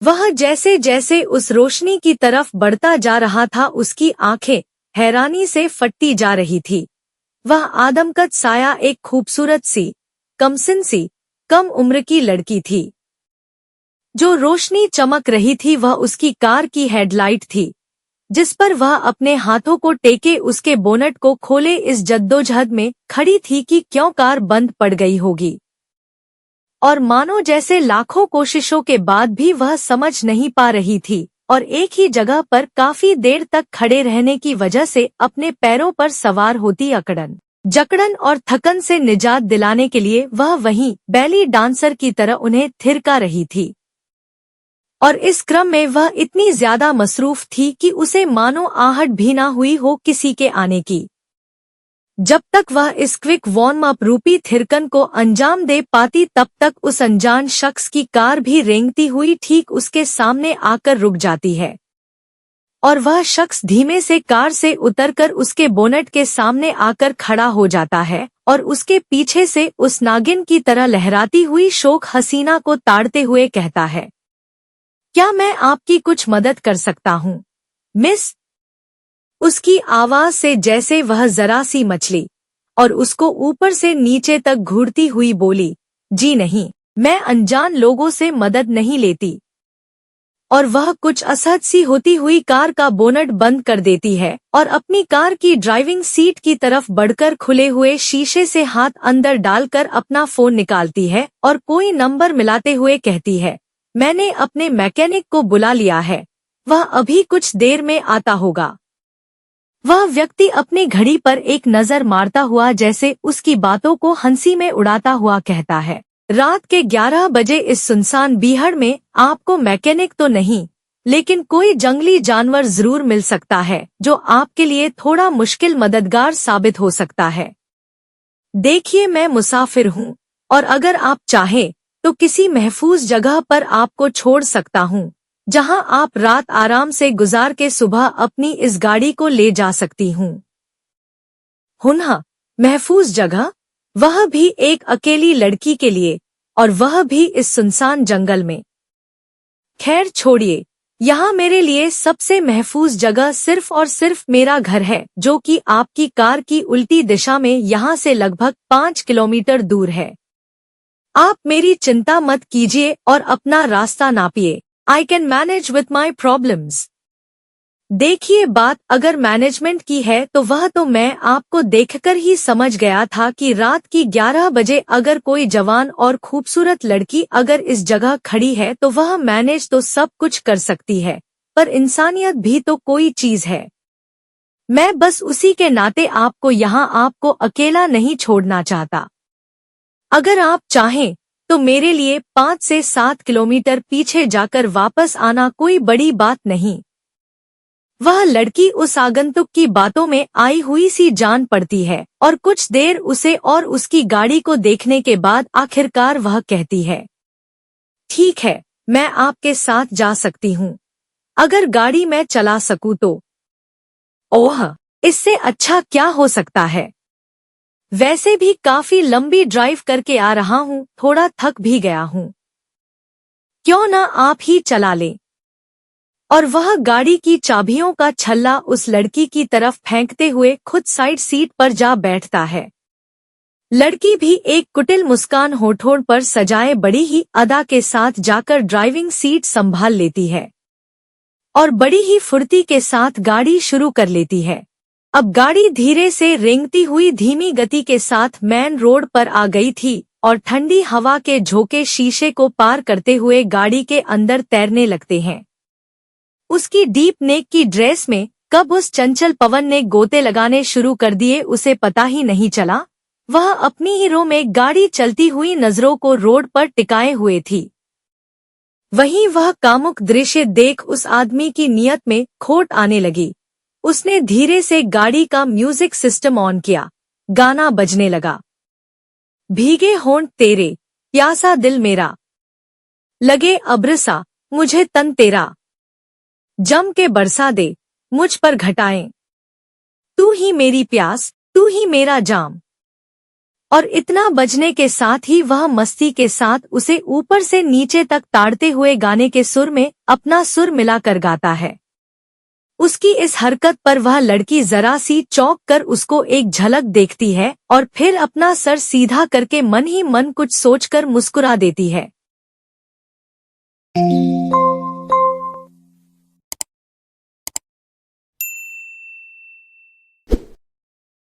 वह जैसे जैसे उस रोशनी की तरफ बढ़ता जा रहा था उसकी आंखें हैरानी से फटती जा रही थी। वह आदमकद साया एक खूबसूरत सी, कमसिन सी, कम उम्र की लड़की थी। जो रोशनी चमक रही थी वह उसकी कार की हेडलाइट थी, जिस पर वह अपने हाथों को टेके उसके बोनट को खोले इस जद्दोजहद में खड़ी थी कि क्यों कार बंद पड़ गई होगी। और मानो जैसे लाखों कोशिशों के बाद भी वह समझ नहीं पा रही थी और एक ही जगह पर काफी देर तक खड़े रहने की वजह से अपने पैरों पर सवार होती अकड़न, जकड़न और थकन से निजात दिलाने के लिए वह वहीं बैली डांसर की तरह उन्हें थिरका रही थी। और इस क्रम में वह इतनी ज्यादा मसरूफ थी कि उसे मानो आहट भी ना हुई हो किसी के आने की। जब तक वह इस क्विक वार्म अप रूपी थिरकन को अंजाम दे पाती तब तक उस अनजान शख्स की कार भी रेंगती हुई ठीक उसके सामने आकर रुक जाती है और वह शख्स धीमे से कार से उतरकर उसके बोनट के सामने आकर खड़ा हो जाता है और उसके पीछे से उस नागिन की तरह लहराती हुई शोक हसीना को ताड़ते हुए कहता है, क्या मैं आपकी कुछ मदद कर सकता हूँ मिस? उसकी आवाज से जैसे वह जरा सी मछली और उसको ऊपर से नीचे तक घूरती हुई बोली, जी नहीं, मैं अनजान लोगों से मदद नहीं लेती। और वह कुछ असहज सी होती हुई कार का बोनट बंद कर देती है और अपनी कार की ड्राइविंग सीट की तरफ बढ़कर खुले हुए शीशे से हाथ अंदर डालकर अपना फोन निकालती है और कोई नंबर मिलाते हुए कहती है, मैंने अपने मैकेनिक को बुला लिया है, वह अभी कुछ देर में आता होगा। वह व्यक्ति अपनी घड़ी पर एक नजर मारता हुआ जैसे उसकी बातों को हंसी में उड़ाता हुआ कहता है, रात के 11 बजे इस सुनसान बीहड़ में आपको मैकेनिक तो नहीं, लेकिन कोई जंगली जानवर जरूर मिल सकता है जो आपके लिए थोड़ा मुश्किल मददगार साबित हो सकता है। देखिए, मैं मुसाफिर हूँ और अगर आप चाहें तो किसी महफूज जगह पर आपको छोड़ सकता हूँ जहां आप रात आराम से गुजार के सुबह अपनी इस गाड़ी को ले जा सकती हूँ। हुन्हा, महफूज जगह, वह भी एक अकेली लड़की के लिए, और वह भी इस सुनसान जंगल में। खैर छोड़िए, यहाँ मेरे लिए सबसे महफूज जगह सिर्फ और सिर्फ मेरा घर है जो कि आपकी कार की उल्टी दिशा में यहाँ से लगभग 5 किलोमीटर दूर है। आप मेरी चिंता मत कीजिए और अपना रास्ता नापिए। I can manage with my problems। देखिए, बात अगर मैनेजमेंट की है तो वह तो मैं आपको देखकर ही समझ गया था कि रात की 11 बजे अगर कोई जवान और खूबसूरत लड़की अगर इस जगह खड़ी है तो वह मैनेज तो सब कुछ कर सकती है, पर इंसानियत भी तो कोई चीज है। मैं बस उसी के नाते आपको यहाँ आपको अकेला नहीं छोड़ना चाहता। अगर आप चाहें तो मेरे लिए 5 से 7 किलोमीटर पीछे जाकर वापस आना कोई बड़ी बात नहीं। वह लड़की उस आगंतुक की बातों में आई हुई सी जान पड़ती है और कुछ देर उसे और उसकी गाड़ी को देखने के बाद आखिरकार वह कहती है, ठीक है, मैं आपके साथ जा सकती हूँ, अगर गाड़ी मैं चला सकूँ तो। ओह, इससे अच्छा क्या हो सकता है? वैसे भी काफी लंबी ड्राइव करके आ रहा हूँ, थोड़ा थक भी गया हूँ। क्यों ना आप ही चला लें? और वह गाड़ी की चाबियों का छल्ला उस लड़की की तरफ फेंकते हुए खुद साइड सीट पर जा बैठता है। लड़की भी एक कुटिल मुस्कान होठों पर सजाए बड़ी ही अदा के साथ जाकर ड्राइविंग सीट संभाल लेती है और बड़ी ही फुर्ती के साथ गाड़ी शुरू कर लेती है। अब गाड़ी धीरे से रेंगती हुई धीमी गति के साथ मेन रोड पर आ गई थी और ठंडी हवा के झोंके शीशे को पार करते हुए गाड़ी के अंदर तैरने लगते हैं। उसकी डीप नेक की ड्रेस में कब उस चंचल पवन ने गोते लगाने शुरू कर दिए उसे पता ही नहीं चला। वह अपनी ही रो में गाड़ी चलती हुई नजरों को रोड पर टिकाए हुए थी। वहीं वह कामुक दृश्य देख उस आदमी की नियत में खोट आने लगी। उसने धीरे से गाड़ी का म्यूजिक सिस्टम ऑन किया। गाना बजने लगा, भीगे होंठ तेरे, प्यासा दिल मेरा, लगे अब्रसा, मुझे तन तेरा, जम के बरसा दे, मुझ पर घटाएं, तू ही मेरी प्यास, तू ही मेरा जाम, और इतना बजने के साथ ही वह मस्ती के साथ उसे ऊपर से नीचे तक ताड़ते हुए गाने के सुर में अपना सुर मिलाकर गाता है। उसकी इस हरकत पर वह लड़की जरा सी चौंक कर उसको एक झलक देखती है और फिर अपना सर सीधा करके मन ही मन कुछ सोचकर मुस्कुरा देती है।